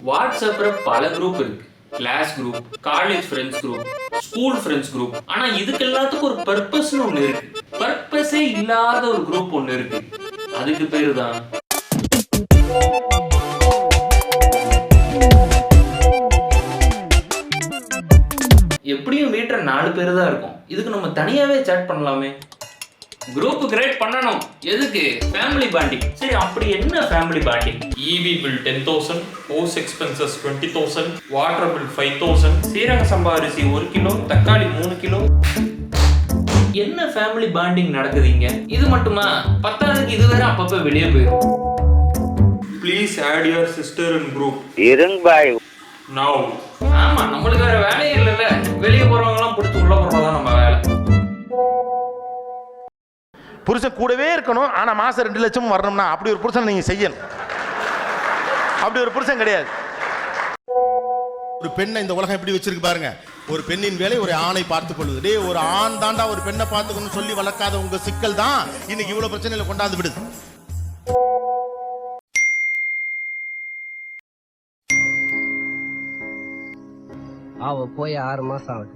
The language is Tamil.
வாட்ஸ்அப்ல பல குரூப் இருக்கு. Class group, college friends group, school friends group. ஆனா இதுக்கு எல்லாத்துக்கும் ஒரு பர்பஸ்னு ஒண்ணு இருக்கு. பர்பஸே இல்லாத ஒரு குரூப் ஒண்ணு இருக்கு. அதுக்கு பேரு தான் எப்படியும் வீட்டுல 4 பேர் தான் இருக்கும். இதுக்கு நம்ம தனியாவே சேட் பண்ணலாமே. குரூப் கிரியேட் பண்ணணும். எதுக்கு? Family bonding. சரி, அப்படி என்ன family bonding? EB bill 10,000, house expenses 20,000, water bill 5,000, சீரக சம்பா அரிசி 1 கிலோ, தக்காளி 3 கிலோ. என்ன ஃபேமிலி பாண்டிங் நடக்குதுங்க? இது மட்டுமா? பத்தாவதுக்கு இது வேற அப்பப்ப வெளியே போயிடும். please add your sister in group இருங்பாய் now. ஆமா, நம்மளுக்கு வேற வேலையே இல்லைல்ல. வெளியே போறவங்க எல்லாம் பிடிச்சி உள்ள போறதான் நம்ம வேலை. புருஷன் கூடவே இருக்கணும், ஆனா மாசம் 2 லட்சம் வரணும்னா அப்படி ஒரு புருஷன் நீங்க செய்யணும். அப்படி ஒரு புருஷன் கிடையாது. ஒரு பெண்ணை இந்த உலகம் எப்படி வச்சிருக்கு பாருங்க. ஒரு பெண்ணின் வேலை ஒரு ஆணை பார்த்துக் கொள்வது. டே, ஒரு ஆண் தாண்டா ஒரு பெண்ணை பார்த்துக்கணும்னு சொல்லி வளர்க்காத உங்க சிக்கல் தான் இன்னைக்கு இவ்வளவு பிரச்சனையில கொண்டாந்து விடுது. அவ போய் 6 மாசம் ஆகுது.